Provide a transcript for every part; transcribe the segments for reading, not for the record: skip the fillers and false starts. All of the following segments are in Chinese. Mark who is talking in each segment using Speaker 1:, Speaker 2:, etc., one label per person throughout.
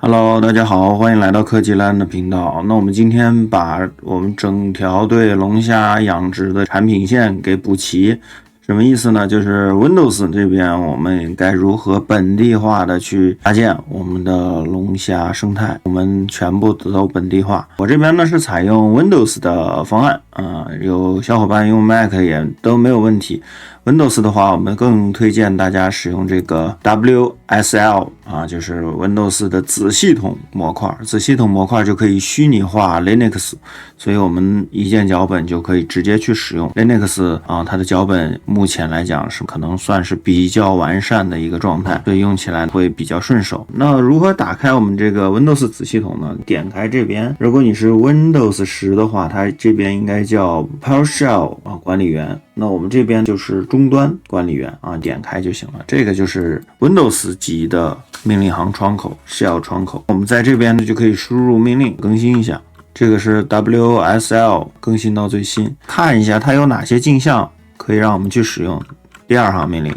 Speaker 1: Hello，大家好，欢迎来到科技land的频道。那我们今天把我们整条对龙虾养殖的产品线给补齐，什么意思呢？就是 Windows 这边我们该如何本地化的去搭建我们的龙虾生态，我们全部都本地化。我这边呢是采用 Windows 的方案有小伙伴用 Mac 也都没有问题。Windows 的话，我们更推荐大家使用这个 WSL 就是 Windows 的子系统模块。子系统模块就可以虚拟化 Linux， 所以我们一键脚本就可以直接去使用 Linux 它的脚本目前来讲是可能算是比较完善的一个状态，所以用起来会比较顺手。那如何打开我们这个 Windows 子系统呢？点开这边，如果你是 Windows 10的话，它这边应该叫 PowerShell 管理员。那我们这边就是终端管理员点开就行了。这个就是 Windows 级的命令行窗口 Shell 窗口。我们在这边呢就可以输入命令更新一下，这个是 WSL 更新到最新，看一下它有哪些镜像可以让我们去使用。第二行命令，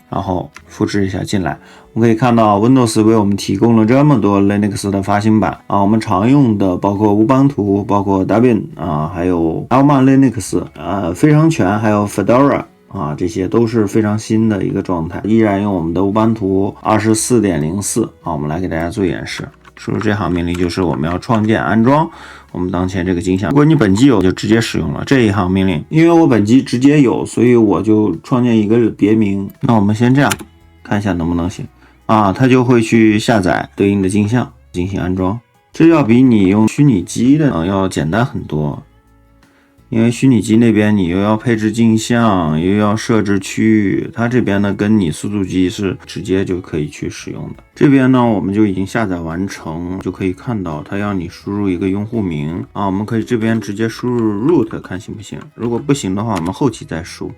Speaker 1: 然后复制一下进来。我们可以看到 Windows 为我们提供了这么多 Linux 的发行版我们常用的包括乌邦图，包括 Debian 还有 Alma Linux 非常全，还有 Fedora 这些都是非常新的一个状态，依然用我们的乌邦图 24.04 我们来给大家做演示。输入这行命令就是我们要创建安装我们当前这个镜像。如果你本机有就直接使用了这一行命令，因为我本机直接有，所以我就创建一个别名。那我们先这样看一下能不能行它就会去下载对应的镜像进行安装，这要比你用虚拟机的要简单很多。因为虚拟机那边你又要配置镜像，又要设置区域，它这边呢跟你速度机是直接就可以去使用的。这边呢我们就已经下载完成，就可以看到它要你输入一个用户名我们可以这边直接输入 root 看行不行，如果不行的话我们后期再输。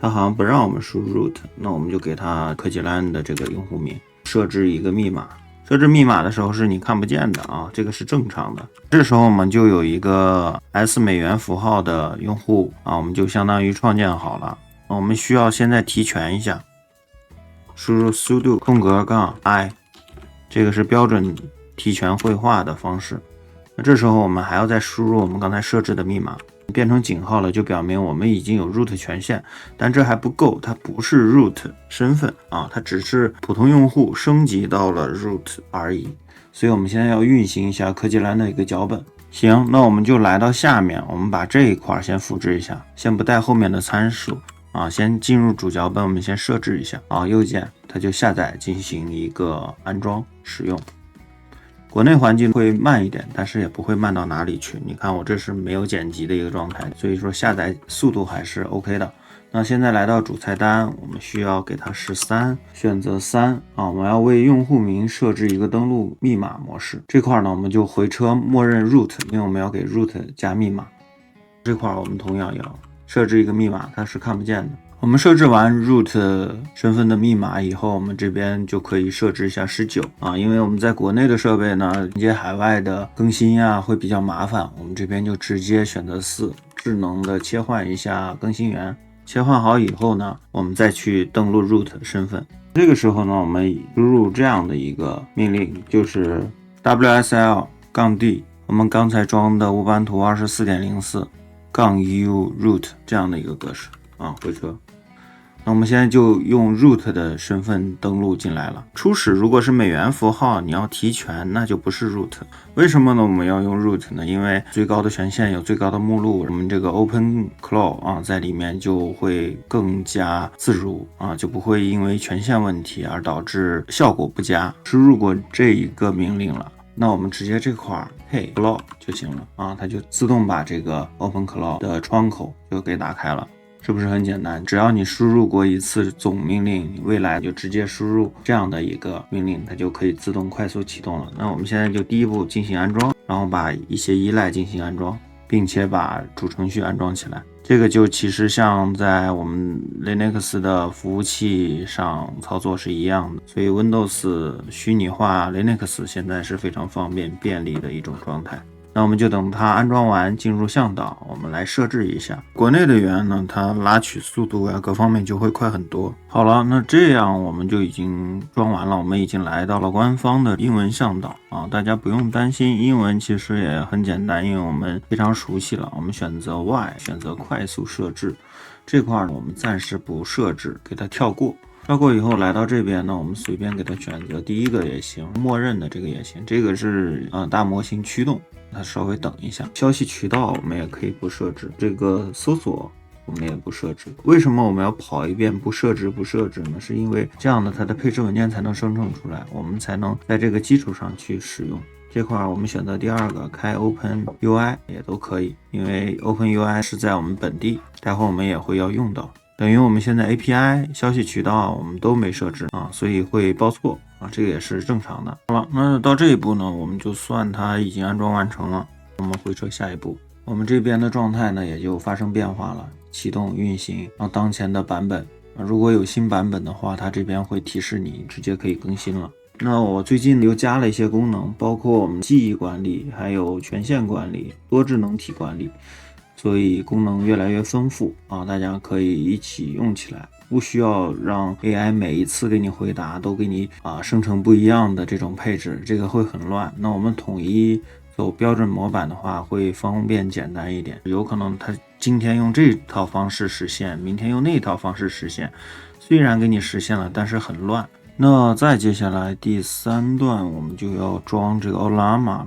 Speaker 1: 它好像不让我们输入 root， 那我们就给它科技land的这个用户名设置一个密码。设置密码的时候是你看不见的这个是正常的。这时候我们就有一个 S 美元符号的用户我们就相当于创建好了。我们需要现在提权一下，输入 sudo -i， 这个是标准提权绘画的方式。那这时候我们还要再输入我们刚才设置的密码，变成井号了，就表明我们已经有 root 权限，但这还不够，它不是 root 身份它只是普通用户升级到了 root 而已。所以我们现在要运行一下科技栏的一个脚本。行，那我们就来到下面，我们把这一块先复制一下，先不带后面的参数先进入主脚本，我们先设置一下右键它就下载进行一个安装使用。国内环境会慢一点，但是也不会慢到哪里去。你看我这是没有剪辑的一个状态，所以说下载速度还是 OK 的。那现在来到主菜单，我们需要给它13，选择3我们要为用户名设置一个登录密码模式。这块呢我们就回车默认 root， 因为我们要给 root 加密码。这块我们同样要设置一个密码，它是看不见的。我们设置完 root 身份的密码以后，我们这边就可以设置一下19因为我们在国内的设备呢，连接海外的更新会比较麻烦，我们这边就直接选择4，智能的切换一下更新源。切换好以后呢，我们再去登录 root 身份。这个时候呢，我们输入这样的一个命令，就是 WSL-D， 我们刚才装的乌班图 24.04-u root 这样的一个格式回车。那我们现在就用 root 的身份登录进来了。初始如果是美元符号，你要提权，那就不是 root。为什么呢？我们要用 root 呢？因为最高的权限有最高的目录，我们这个 OpenClaw 在里面就会更加自如就不会因为权限问题而导致效果不佳。输入过这一个命令了，那我们直接这块配 claw 就行了它就自动把这个 OpenClaw 的窗口就给打开了。是不是很简单？只要你输入过一次总命令，你未来就直接输入这样的一个命令，它就可以自动快速启动了。那我们现在就第一步进行安装，然后把一些依赖进行安装，并且把主程序安装起来。这个就其实像在我们 Linux 的服务器上操作是一样的，所以 Windows 虚拟化 Linux 现在是非常方便便利的一种状态。那我们就等它安装完进入向导，我们来设置一下。国内的源呢，它拉取速度呀各方面就会快很多。好了，那这样我们就已经装完了，我们已经来到了官方的英文向导啊，大家不用担心，英文其实也很简单，因为我们非常熟悉了。我们选择 Y， 选择快速设置这块呢，我们暂时不设置，给它跳过。跳过以后来到这边呢，我们随便给它选择第一个也行，默认的这个也行。这个是大模型驱动，它稍微等一下。消息渠道我们也可以不设置，这个搜索我们也不设置。为什么我们要跑一遍不设置呢？是因为这样的它的配置文件才能生成出来，我们才能在这个基础上去使用。这块我们选择第二个，开 Open UI 也都可以，因为 Open UI 是在我们本地，待会我们也会要用到。等于我们现在 API 消息渠道我们都没设置啊，所以会报错啊，这个也是正常的。好了，那到这一步呢，我们就算它已经安装完成了。我们回车下一步，我们这边的状态呢也就发生变化了，启动运行，然后当前的版本，如果有新版本的话，它这边会提示你直接可以更新了。那我最近又加了一些功能，包括我们记忆管理，还有权限管理、多智能体管理。所以功能越来越丰富啊，大家可以一起用起来，不需要让 AI 每一次给你回答都给你生成不一样的这种配置，这个会很乱。那我们统一走标准模板的话，会方便简单一点。有可能它今天用这套方式实现，明天用那套方式实现，虽然给你实现了，但是很乱。那再接下来第3段，我们就要装这个 Ollama 了。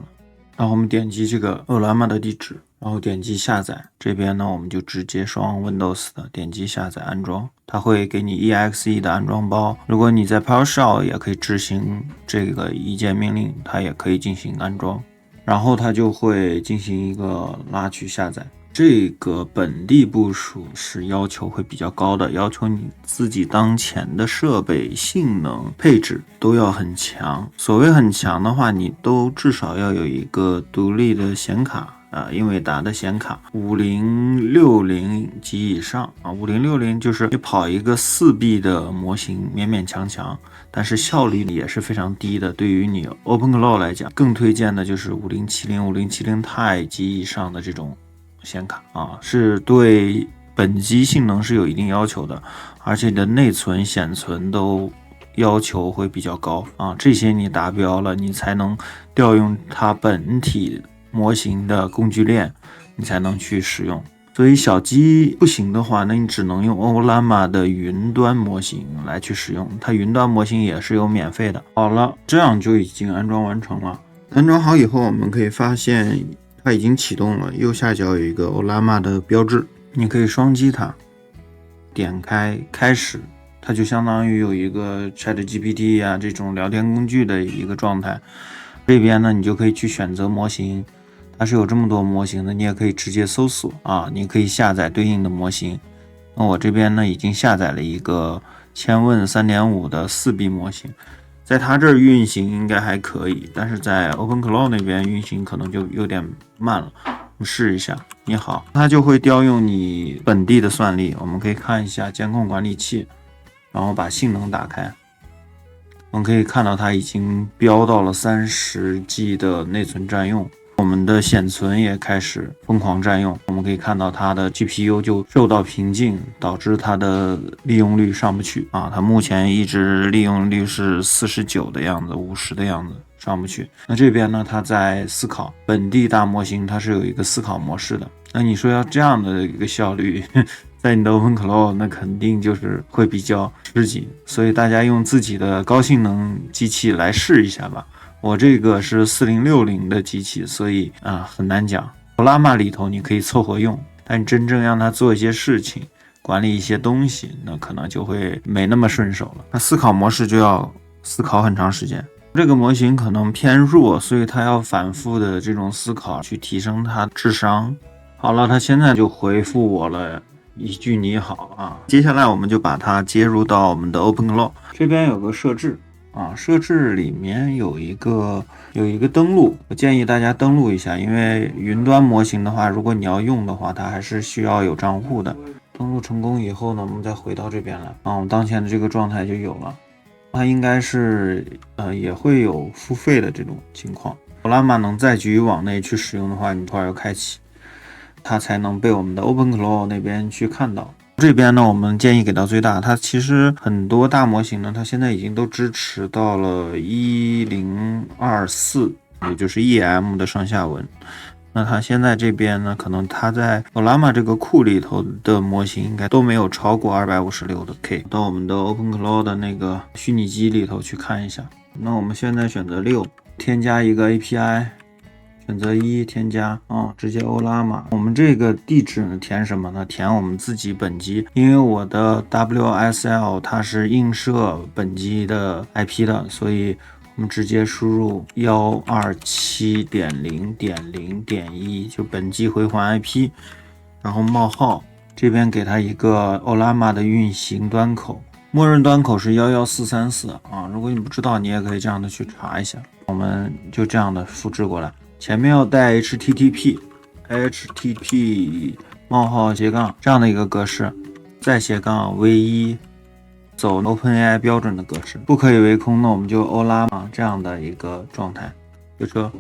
Speaker 1: 然后我们点击这个 Ollama 的地址，然后点击下载，这边呢我们就直接双 Windows 的点击下载安装，它会给你 EXE 的安装包。如果你在 PowerShell 也可以执行这个一键命令，它也可以进行安装，然后它就会进行一个拉取下载。这个本地部署是要求会比较高的，要求你自己当前的设备性能配置都要很强。所谓很强的话，你都至少要有一个独立的显卡。英伟达的显卡5060及以上啊，5060就是你跑一个4B 的模型勉勉强强，但是效率也是非常低的。对于你 OpenClaw 来讲，更推荐的就是5070、5070 Ti 及以上的这种显卡啊，是对本机性能是有一定要求的，而且你的内存、显存都要求会比较高啊，这些你达标了，你才能调用它本体模型的工具链，你才能去使用。所以小机不行的话，那你只能用 Ollama 的云端模型来去使用，它云端模型也是有免费的。好了，这样就已经安装完成了。安装好以后，我们可以发现它已经启动了，右下角有一个 Ollama 的标志，你可以双击它，点开开始，它就相当于有一个 ChatGPT 啊这种聊天工具的一个状态。这边呢，你就可以去选择模型，它是有这么多模型的，你也可以直接搜索啊，你可以下载对应的模型。那我这边呢已经下载了一个千问 3.5 的4B 模型，在它这儿运行应该还可以，但是在 OpenClaw 那边运行可能就有点慢了。我们试一下。你好，它就会调用你本地的算力。我们可以看一下监控管理器，然后把性能打开。我们可以看到它已经飙到了30G 的内存占用，我们的显存也开始疯狂占用。我们可以看到它的 GPU 就受到瓶颈，导致它的利用率上不去啊。它目前一直利用率是49的样子，50的样子，上不去。那这边呢，它在思考，本地大模型它是有一个思考模式的。那你说要这样的一个效率在你的 OpenClaw 那肯定就是会比较吃紧，所以大家用自己的高性能机器来试一下吧。我这个是4060的机器，所以很难讲。Ollama 里头你可以凑合用，但你真正让它做一些事情，管理一些东西，那可能就会没那么顺手了。那思考模式就要思考很长时间。这个模型可能偏弱，所以它要反复的这种思考去提升它智商。好了，它现在就回复我了一句你好啊，接下来我们就把它接入到我们的 OpenClaw 这边，有个设置啊，设置里面有一个登录，我建议大家登录一下，因为云端模型的话，如果你要用的话，它还是需要有账户的。登录成功以后呢，我们再回到这边来啊，我们当前的这个状态就有了。它应该是也会有付费的这种情况，欧拉玛能在局域网内去使用的话，你突然要开启，它才能被我们的 OpenClaw 那边去看到。这边呢，我们建议给到最大。它其实很多大模型呢，它现在已经都支持到了1024，也就是 EM 的上下文。那它现在这边呢，可能它在 Ollama 这个库里头的模型应该都没有超过256的 K。到我们的 OpenClaw 的那个虚拟机里头去看一下。那我们现在选择6，添加一个 API。选择1添加直接欧拉玛。我们这个地址呢填什么呢？填我们自己本机，因为我的 WSL 它是映射本机的 IP 的，所以我们直接输入127.0.0.1，就本机回环 IP， 然后冒号，这边给它一个欧拉玛的运行端口，默认端口是11434啊。如果你不知道，你也可以这样的去查一下。我们就这样的复制过来。前面要带 HTTP 冒号斜杠这样的一个格式，再斜杠 v1， 走 OpenAI 标准的格式，不可以为空，那我们就欧拉玛这样的一个状态。就说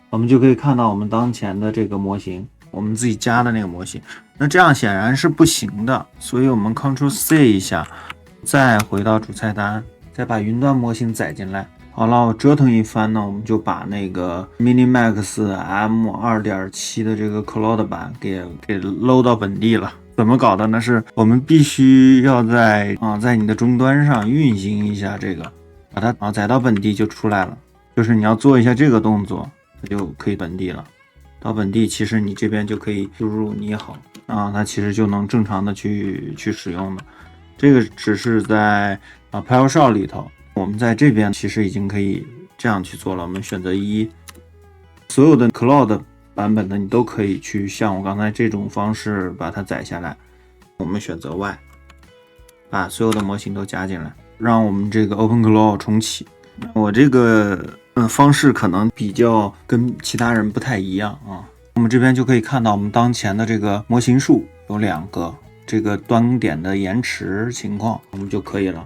Speaker 1: 我们就可以看到我们当前的这个模型，我们自己加的那个模型。那这样显然是不行的，所以我们 Ctrl+C 一下，再回到主菜单，再把云端模型载进来。好了，我折腾一番呢，我们就把那个 Minimax M2.7 的这个 Cloud 版给搂到本地了。怎么搞的呢？是我们必须要在你的终端上运行一下这个，把它载到本地就出来了。就是你要做一下这个动作，它就可以本地了。到本地，其实你这边就可以输入你好它其实就能正常的去使用的。这个只是在PowerShell 里头。我们在这边其实已经可以这样去做了。我们选择1，所有的 Cloud 版本的你都可以去像我刚才这种方式把它载下来。我们选择 Y， 把所有的模型都加进来，让我们这个 OpenClaw 重启。我这个方式可能比较跟其他人不太一样啊。我们这边就可以看到我们当前的这个模型数有2个，这个端点的延迟情况我们就可以了。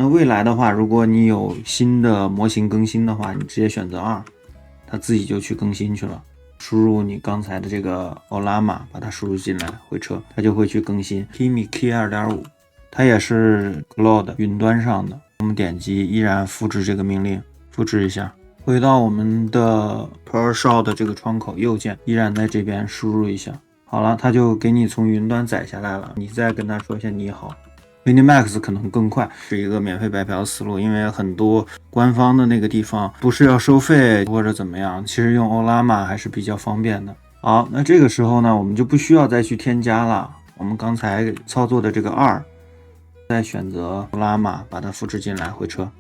Speaker 1: 那未来的话，如果你有新的模型更新的话，你直接选择2，它自己就去更新去了。输入你刚才的这个欧拉玛，把它输入进来，回车，它就会去更新 Kimi K2.5， 它也是 Cloud 云端上的。我们点击依然复制这个命令，复制一下，回到我们的 PowerShell 的这个窗口，右键依然在这边输入一下。好了，它就给你从云端载下来了。你再跟它说一下你好。Minimax 可能更快，是一个免费白嫖的思路，因为很多官方的那个地方不是要收费或者怎么样，其实用欧拉玛还是比较方便的。好，那这个时候呢，我们就不需要再去添加了。我们刚才操作的这个2，再选择欧拉玛，把它复制进来，回车，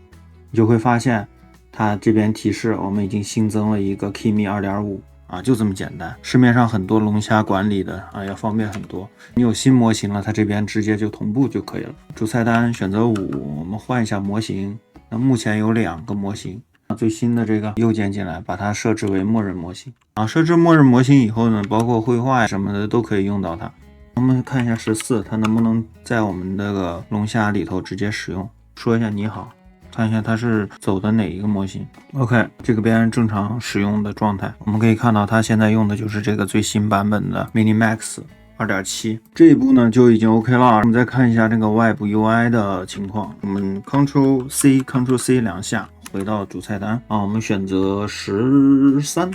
Speaker 1: 你就会发现它这边提示我们已经新增了一个 Kimi 2.5。就这么简单。市面上很多龙虾管理的要方便很多。你有新模型了，它这边直接就同步就可以了。主菜单选择5，我们换一下模型。那目前有2个模型，最新的这个右键进来，把它设置为默认模型。设置默认模型以后呢，包括绘画什么的都可以用到它。我们看一下14，它能不能在我们这个龙虾里头直接使用？说一下你好。看一下它是走的哪一个模型。 OK， 这个边正常使用的状态。我们可以看到它现在用的就是这个最新版本的 Minimax 2.7， 这一步呢就已经 OK 了。我们再看一下这个外部 UI 的情况，我们 Ctrl+C Ctrl+C 2下回到主菜单我们选择13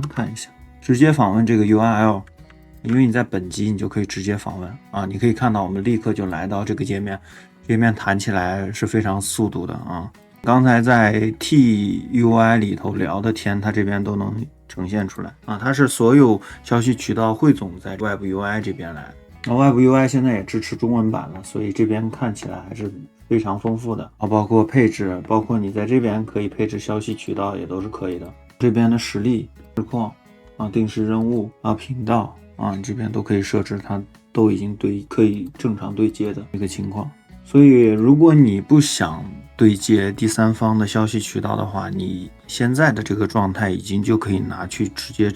Speaker 1: 看一下，直接访问这个 URL， 因为你在本机你就可以直接访问你可以看到我们立刻就来到这个界面弹起来是非常速度的刚才在 TUI 里头聊的天，它这边都能呈现出来它是所有消息渠道汇总在外部 UI 这边来。那外部 UI 现在也支持中文版了，所以这边看起来还是非常丰富的包括配置，包括你在这边可以配置消息渠道也都是可以的。这边的实例、实况定时任务频道你这边都可以设置，它都已经可以正常对接的一个情况。所以如果你不想对接第三方的消息渠道的话，你现在的这个状态已经就可以拿去直接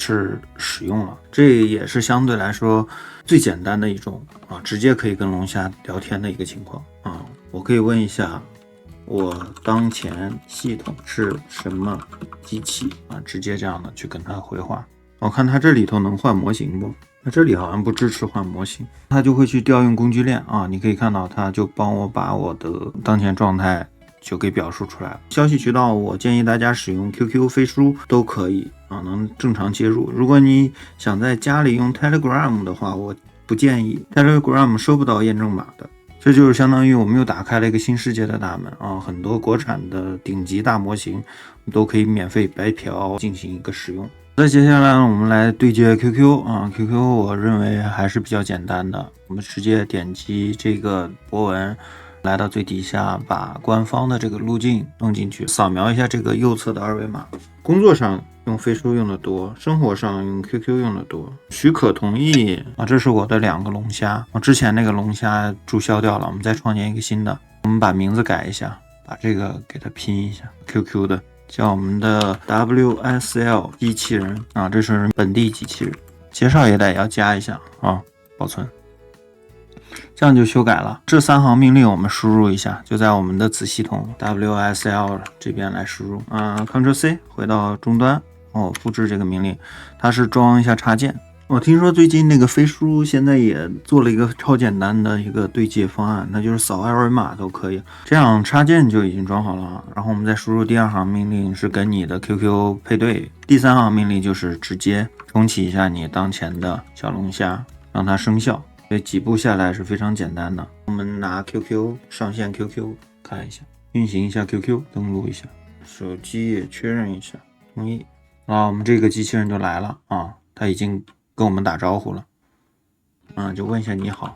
Speaker 1: 使用了。这也是相对来说最简单的一种直接可以跟龙虾聊天的一个情况我可以问一下我当前系统是什么机器啊，直接这样的去跟它回话。我看它这里头能换模型不？那这里好像不支持换模型，它就会去调用工具链啊。你可以看到，它就帮我把我的当前状态就给表述出来了。消息渠道，我建议大家使用 QQ、飞书都可以啊，能正常接入。如果你想在家里用 Telegram 的话，我不建议 ，Telegram 收不到验证码的。这就是相当于我们又打开了一个新世界的大门啊！很多国产的顶级大模型都可以免费白嫖进行一个使用。那接下来我们来对接 QQ 啊 ，QQ 我认为还是比较简单的，我们直接点击这个博文，来到最底下，把官方的这个路径弄进去，扫描一下这个右侧的二维码。工作上用飞书用的多，生活上用 QQ 用的多。许可同意啊，这是我的2个龙虾啊，之前那个龙虾注销掉了，我们再创建一个新的。我们把名字改一下，把这个给它拼一下 ，QQ 的。叫我们的 WSL 机器人啊，这是本地机器人，介绍也得要加一下啊，保存，这样就修改了。这3行命令我们输入一下，就在我们的子系统 WSL 这边来输入，Ctrl C 回到终端，复制这个命令，它是装一下插件。我听说最近那个飞书现在也做了一个超简单的一个对接方案，那就是扫二维码都可以，这样插件就已经装好了。然后我们再输入第2行命令是跟你的 QQ 配对，第3行命令就是直接重启一下你当前的小龙虾，让它生效。所以几步下来是非常简单的。我们拿 QQ 上线 QQ 看一下，运行一下 QQ， 登录一下，手机也确认一下，同意。我们这个机器人就来了啊，它已经跟我们打招呼了，就问一下你好，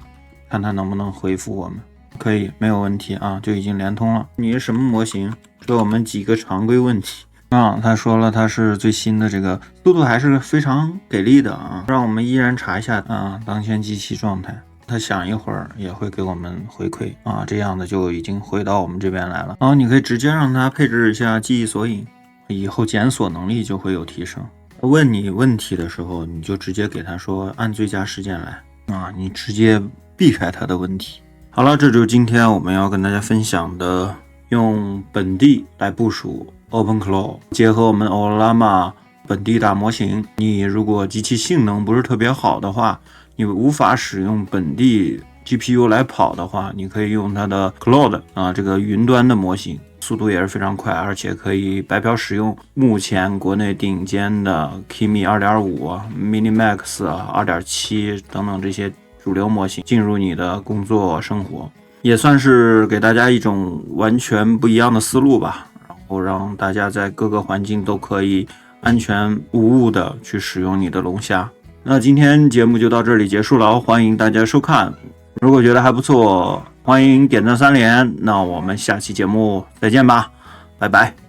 Speaker 1: 看他能不能回复我们。可以，没有问题啊，就已经连通了。你是什么模型？说我们几个常规问题他说了他是最新的，这个速度还是非常给力的啊。让我们依然查一下当前机器状态，他想一会儿也会给我们回馈这样的就已经回到我们这边来了。你可以直接让他配置一下记忆索引，以后检索能力就会有提升。问你问题的时候，你就直接给他说按最佳时间来你直接避开他的问题。好了，这就是今天我们要跟大家分享的，用本地来部署 OpenClaw， 结合我们 Ollama 本地大模型。你如果机器性能不是特别好的话，你无法使用本地 GPU 来跑的话，你可以用它的 Cloud 这个云端的模型，速度也是非常快，而且可以白嫖使用目前国内顶尖的 Kimi 2.5 Minimax 2.7 等等这些主流模型进入你的工作生活，也算是给大家一种完全不一样的思路吧，然后让大家在各个环境都可以安全无误的去使用你的龙虾。那今天节目就到这里结束了，欢迎大家收看，如果觉得还不错，欢迎点赞3连，那我们下期节目再见吧，拜拜。